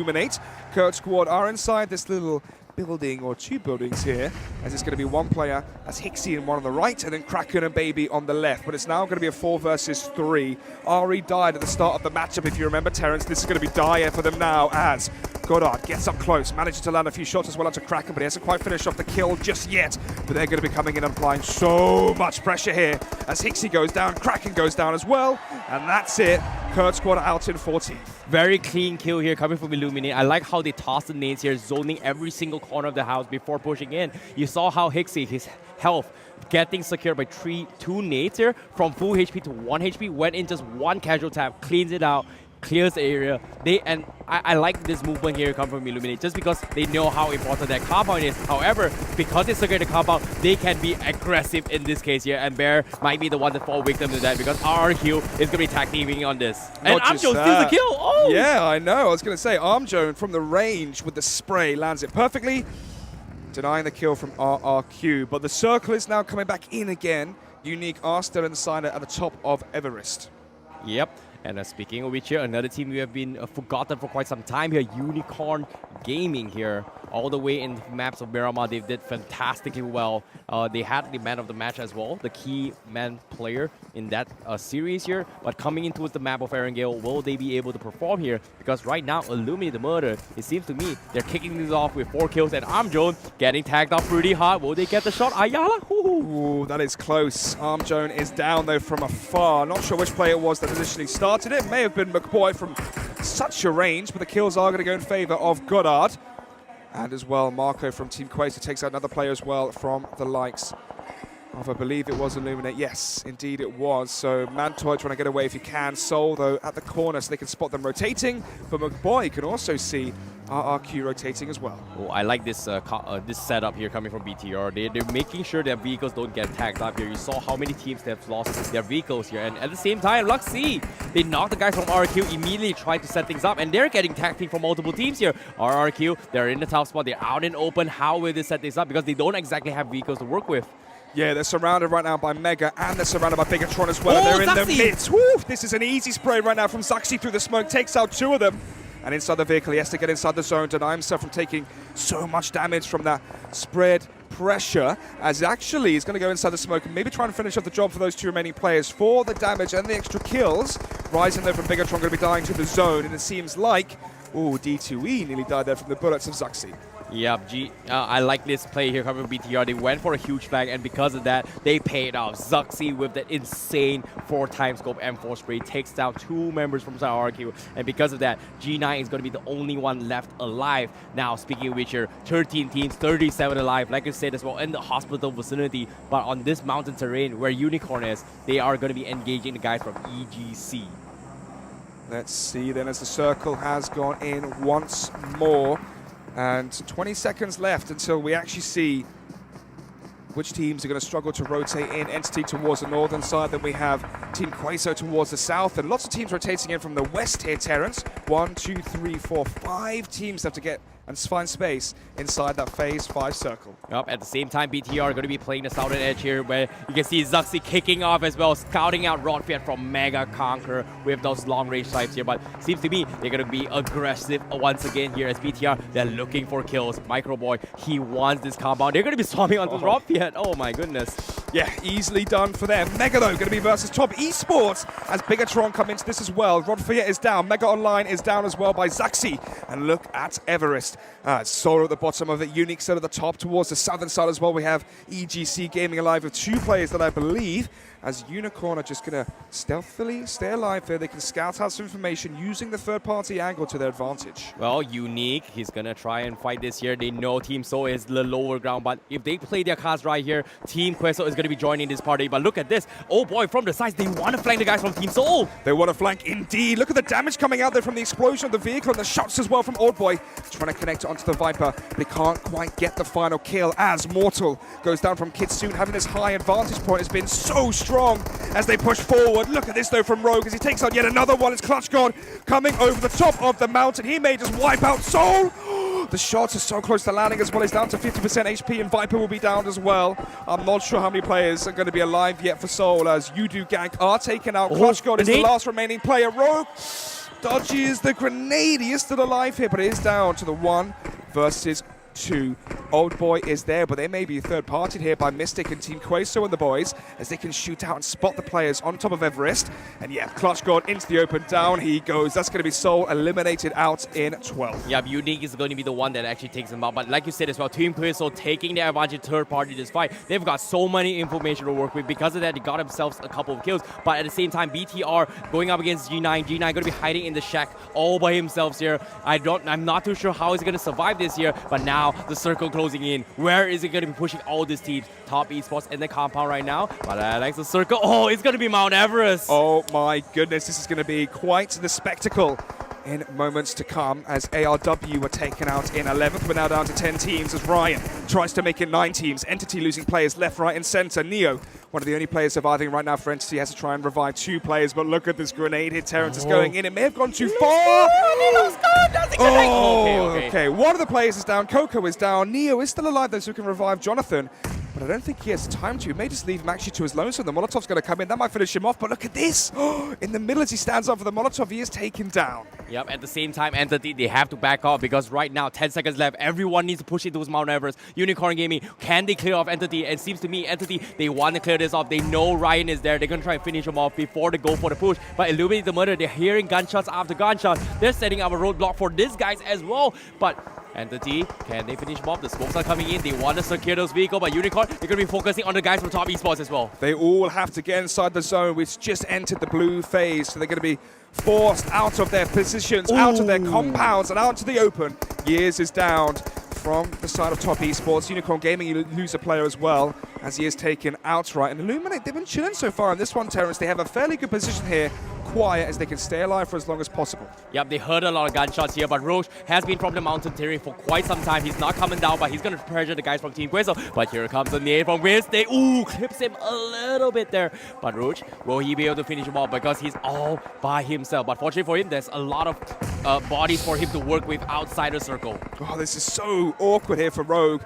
illuminate. Kurt Squad are inside this little building or two buildings here, as it's going to be one player, that's Hixie and one on the right, and then Kraken and Baby on the left. But it's now going to be a 4 versus 3. Ari died at the start of the matchup, if you remember, Terrence. This is going to be dire for them now, as Goddard gets up close, manages to land a few shots as well onto Kraken, but he hasn't quite finished off the kill just yet. But they're going to be coming in and applying so much pressure here, as Hixie goes down, Kraken goes down as well, and that's it. Kurt Squad out in 14. Very clean kill here coming from Illuminate. I like how they toss the nades here, zoning every single corner of the house before pushing in. You saw how Hixie, his health, getting secured by 2 nades here, from full HP to 1 HP, went in just one casual tap, cleans it out, clears the area. I like this movement here coming from Illuminate just because they know how important that compound is. However, because they secured the compound, they can be aggressive in this case here, and Bear might be the one that fall victim to that because RRQ is going to be tag teaming on this. And Armjo steals the kill! Oh! Yeah, I know. I was going to say, Armjo from the range with the spray lands it perfectly, denying the kill from RRQ. But the circle is now coming back in again. Unique are still inside it at the top of Everest. Yep. And speaking of which here, another team we have been forgotten for quite some time here, Unicorn Gaming here. All the way in the maps of Miramar, they did fantastically well. They had the man of the match as well, the key man player in that series here. But coming into the map of Erangel, will they be able to perform here? Because right now, Illuminate the Murder, it seems to me, they're kicking this off with 4 kills, and Armjo getting tagged off pretty hard. Will they get the shot? Ayala? Ooh, that is close. Armjo is down though from afar. Not sure which player it was that initially started it. May have been McBoy from such a range, but the kills are going to go in favor of Goddard. And as well, Marco from Team Queso takes out another player as well from the likes of, I believe it was Illuminate. Yes, indeed it was. So Mantoy trying to get away if he can. Soul, though, at the corner so they can spot them rotating. But McBoy can also see RRQ rotating as well. Oh, I like this this setup here coming from BTR. They're making sure their vehicles don't get tagged up here. You saw how many teams they have lost their vehicles here. And at the same time, Luxy, they knocked the guys from RRQ, immediately tried to set things up. And they're getting tagged from multiple teams here. RRQ, they're in the tough spot. They're out in open. How will they set this up? Because they don't exactly have vehicles to work with. Yeah, they're surrounded right now by Mega, and they're surrounded by Bigatron as well. Oh, and they're Zaxi! in the midst. Woo! This is an easy spray right now from Zaxi through the smoke. Takes out 2 of them. And inside the vehicle, he has to get inside the zone, deny himself from taking so much damage from that spread pressure, as actually he's going to go inside the smoke and maybe try and finish off the job for those 2 remaining players for the damage and the extra kills. Rising though from Bigatron, going to be dying to the zone, and it seems like, ooh, D2E nearly died there from the bullets of Zaxi. Yeah, I like this play here coming from BTR. They went for a huge flag, and because of that, they paid off. Zaxi with that insane 4x scope M4 spray takes down 2 members from RRQ, and because of that, G9 is going to be the only one left alive. Now, speaking of which here, 13 teams, 37 alive, like I said as well, in the hospital vicinity, but on this mountain terrain where Unicorn is, they are going to be engaging the guys from EGC. Let's see then as the circle has gone in once more. And 20 seconds left until we actually see which teams are going to struggle to rotate in. Entity towards the northern side, then we have Team Queso towards the south, and lots of teams rotating in from the west here, Terrence. 1, 2, 3, 4, 5 teams have to get and find space inside that phase 5 circle. Yep, at the same time, BTR are going to be playing the southern edge here, where you can see Zaxi kicking off as well, scouting out Rodfiat from Mega Conquer with those long-range types here. But seems to me they're going to be aggressive once again here as BTR. They're looking for kills. Microboy, he wants this compound. They're going to be swarming onto Rodfiat. Oh my goodness. Yeah, easily done for them. Mega, though, going to be versus Top Esports as Bigatron come into this as well. Rodfiat is down. Mega Online is down as well by Zaxi. And look at Everest. Solo at the bottom of it. Unique still at the top towards the southern side as well. We have EGC Gaming alive with 2 players that I believe, as Unicorn are just going to stealthily stay alive there. They can scout out some information using the third-party angle to their advantage. Well, Unique, he's going to try and fight this here. They know Team Soul is the lower ground, but if they play their cards right here, Team Queso is going to be joining this party. But look at this. Oh boy, from the sides, they want to flank the guys from Team Soul. They want to flank indeed. Look at the damage coming out there from the explosion of the vehicle and the shots as well from Old Boy. Trying to connect onto the Viper. They can't quite get the final kill as Mortal goes down from Kitsune. Having this high advantage point has been so strong as they push forward. Look at this though from Rogue as he takes out yet another one. It's Clutch God coming over the top of the mountain. He may just wipe out Soul. The shots are so close to landing as well. He's down to 50% HP and Viper will be down as well. I'm not sure how many players are going to be alive yet for Soul as Udu Gank are taken out. Clutch God is the last remaining player. Rogue dodges the grenade. He is still alive here, but it is down to the 1 versus 2. Old Boy is there, but they may be third-partied here by Mystic and Team Queso and the boys, as they can shoot out and spot the players on top of Everest. And yeah, Clutch God into the open, down he goes. That's going to be Soul eliminated out in 12. Yeah, Unique is going to be the one that actually takes them out. But like you said as well, Team Queso taking the advantage third party this fight. They've got so many information to work with. Because of that, they got themselves a couple of kills. But at the same time, BTR going up against G9. G9 going to be hiding in the shack all by himself here. I'm not too sure how he's going to survive this here. But now the circle closing in. Where is he going to be pushing all these teams? Top esports in the compound right now. But Alex, the circle. Oh, it's going to be Mount Everest. Oh my goodness, this is going to be quite the spectacle in moments to come, as ARW were taken out in 11th. We're now down to 10 teams as Ryan tries to make it 9 teams. Entity losing players left, right, and center. Neo, one of the only players surviving right now for Entity, has to try and revive 2 players. But look at this grenade hit. Terrence is going in. It may have gone too far. Okay. One of the players is down. Coco is down. Neo is still alive, though, so we can revive Jonathan. But I don't think he has time to. He may just leave him actually to his lonesome. The Molotov's going to come in. That might finish him off. But look at this. In the middle as he stands up for the Molotov, he is taken down. Yep, at the same time, Entity, they have to back off because right now, 10 seconds left. Everyone needs to push into Mount Everest. Unicorn Gaming, can they clear off Entity? And it seems to me, Entity, they want to clear this off. They know Ryan is there. They're going to try and finish him off before they go for the push. But Illuminate the Murder, they're hearing gunshots after gunshots. They're setting up a roadblock for these guys as well. But Entity, can they finish him off? The smokes are coming in. They want to secure those vehicles, but Unicorn, they're going to be focusing on the guys from top esports as well. They all have to get inside the zone, which just entered the blue phase, so they're going to be forced out of their positions, out of their compounds, and out to the open. Years is down from the side of top esports. Unicorn Gaming, you lose a player as well, as he is taken outright. And Illuminate, they've been chilling so far in this one, Terrence. They have a fairly good position here, quiet, as they can stay alive for as long as possible. Yep, they heard a lot of gunshots here, but Roche has been from the mountain terrain for quite some time. He's not coming down, but he's going to pressure the guys from Team Queso. But here comes the nade from Wednesday. Ooh, clips him a little bit there. But Roche, will he be able to finish him off? Because he's all by himself. But fortunately for him, there's a lot of bodies for him to work with outside the circle. Oh, this is so awkward here for Rogue.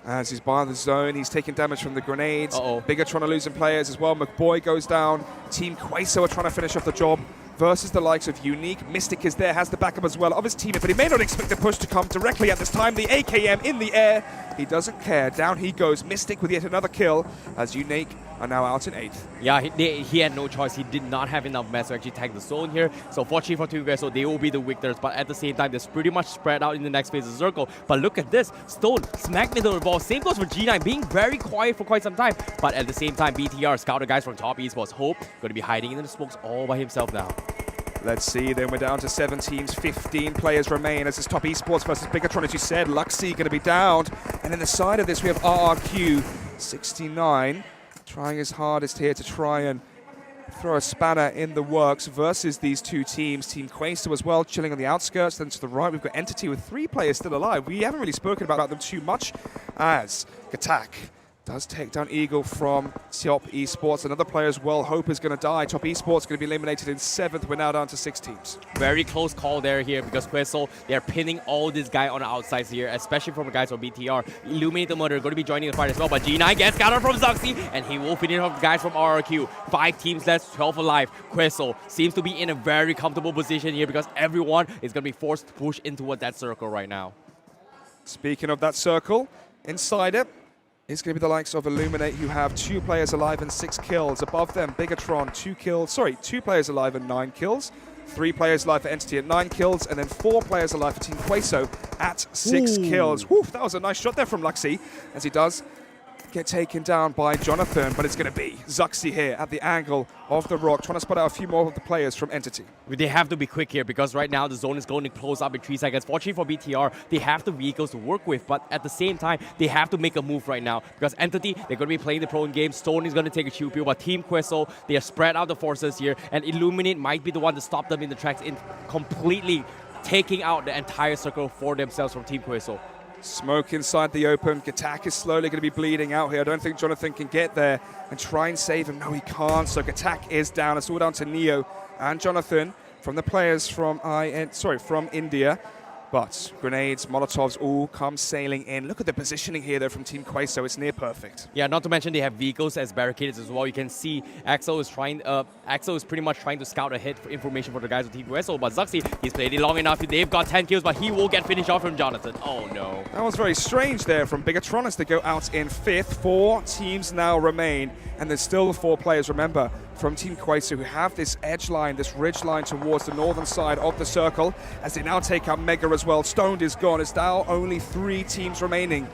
As he's by the zone, he's taking damage from the grenades. Bigatron are losing players as well. McBoy goes down. Team Queso are trying to finish off the job versus the likes of Unique. Mystic is there, has the backup as well of his teammate, but he may not expect the push to come directly at this time. The AKM in the air. He doesn't care. Down he goes. Mystic with yet another kill, as Unique are now out in 8th. Yeah, he had no choice. He did not have enough mass to actually tag the zone here. So fortunately for Team Queso, they will be the victors. But at the same time, they're pretty much spread out in the next phase of the circle. But look at this. Stone smack middle of the ball. Same goes for G9, being very quiet for quite some time. But at the same time, BTR, scout the guys from top esports. Hope going to be hiding in the smokes all by himself now. Let's see, then we're down to 7 teams, 15 players remain as it's top esports versus Bigatron, as you said. Luxy going to be downed. And in the side of this, we have RRQ 69 trying his hardest here to try and throw a spanner in the works versus these 2 teams. Team Queso as well, chilling on the outskirts. Then to the right, we've got Entity with 3 players still alive. We haven't really spoken about them too much, as Gatak does take down Eagle from Top Esports. Another player as well, Hope, is going to die. Top Esports going to be eliminated in 7th. We're now down to 6 teams. Very close call there here, because Queso, they're pinning all this guy on the outsides here, especially from the guys from BTR. Illuminate the Murder going to be joining the fight as well, but G9 gets counter from Zuxi, and he will finish off the guys from RRQ. 5 teams left, 12 alive. Queso seems to be in a very comfortable position here, because everyone is going to be forced to push into that circle right now. Speaking of that circle, inside it, it's going to be the likes of Illuminate, who have 2 players alive and 6 kills. Above them, Bigatron, 2 players alive and 9 kills. 3 players alive for Entity at 9 kills, and then 4 players alive for Team Queso at 6 kills. Woo, that was a nice shot there from Luxy, as he does get taken down by Jonathan, but it's going to be Zuxi here at the angle of the rock, trying to spot out a few more of the players from Entity. They have to be quick here, because right now the zone is going to close up in 3 seconds. Fortunately for BTR, they have the vehicles to work with, but at the same time, they have to make a move right now, because Entity, they're going to be playing the prone game. Stone is going to take a chew pill, but Team Queso, they are spread out the forces here, and Illuminate might be the one to stop them in the tracks in completely taking out the entire circle for themselves from Team Queso. Smoke inside the open. Gatak is slowly going to be bleeding out here. I don't think Jonathan can get there and try and save him. No, he can't. So Gatak is down. It's all down to Neo and Jonathan from the players from India. But grenades, Molotovs all come sailing in. Look at the positioning here, though, from Team Queso. It's near perfect. Yeah, not to mention they have vehicles as barricades as well. You can see Axel is pretty much trying to scout ahead for information for the guys of Team Queso. But Zuxi, he's played it long enough. They've got 10 kills, but he will get finished off from Jonathan. Oh no. That was very strange there from Bigatron to go out in 5th. 4 teams now remain, and there's still 4 players, remember, from Team Queso who have this edge line, this ridge line towards the northern side of the circle, as they now take out Mega as well. Stoned is gone. It's now only 3 teams remaining.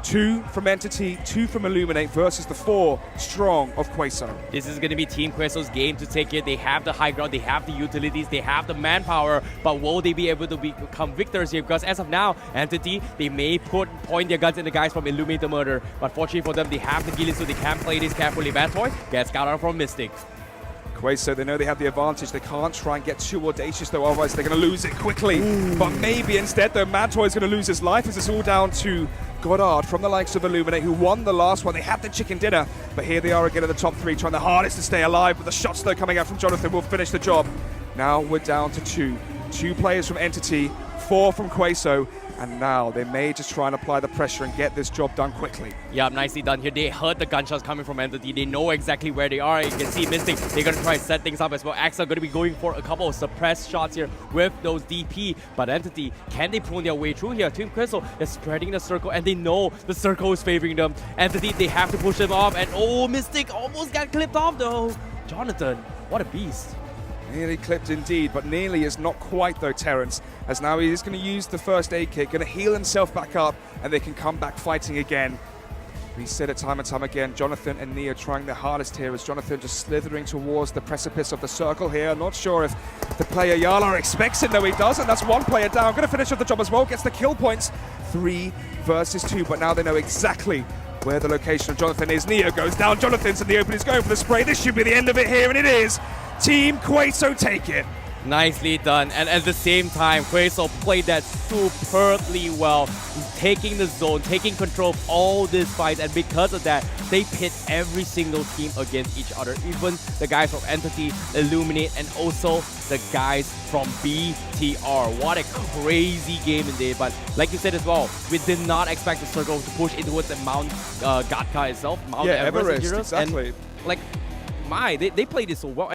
2 from Entity, 2 from Illuminate versus the 4 strong of Queso. This is going to be Team Queso's game to take it. They have the high ground, they have the utilities, they have the manpower, but will they be able to become victors here? Because as of now, Entity, they may point their guns in the guys from Illuminate the Murder, but fortunately for them, they have the Gillies, so they can play this carefully. Bad Toy gets scouted out from Mystic. Queso, they know they have the advantage. They can't try and get too audacious, though, otherwise they're going to lose it quickly. Ooh. But maybe instead, though, Mad Toy is going to lose his life, as it's all down to Goddard from the likes of Illuminate, who won the last one. They had the chicken dinner, but here they are again in the top 3, trying their hardest to stay alive, but the shots, though, coming out from Jonathan will finish the job. Now we're down to 2. 2 players from Entity, 4 from Queso, and now they may just try and apply the pressure and get this job done quickly. Yeah, nicely done here. They heard the gunshots coming from Entity. They know exactly where they are. You can see Mystic, they're going to try and set things up as well. Axel going to be going for a couple of suppressed shots here with those DP. But Entity, can they prune their way through here? Team Queso is spreading the circle, and they know the circle is favoring them. Entity, they have to push them off, and oh, Mystic almost got clipped off though. Jonathan, what a beast. Nearly clipped indeed, but nearly is not quite though, Terrence, as now he is going to use the first aid kit, going to heal himself back up, and they can come back fighting again. We said it time and time again, Jonathan and Nia trying their hardest here, as Jonathan just slithering towards the precipice of the circle here. I'm not sure if the player Yala expects it, no he doesn't. That's 1 player down, going to finish off the job as well, gets the kill points. 3 versus 2, but now they know exactly where the location of Jonathan is. Neo goes down, Jonathan's in the open, he's going for the spray. This should be the end of it here, and it is. Team Queso take it. Nicely done, and at the same time, Queso played that superbly well, taking the zone, taking control of all these fights, and because of that, they pit every single team against each other, even the guys from Entity, Illuminate, and also the guys from BTR. What a crazy game indeed, but like you said as well, we did not expect the circle to push in towards the Mount Gatka itself, Mount Everest, exactly. And like, they played it so well.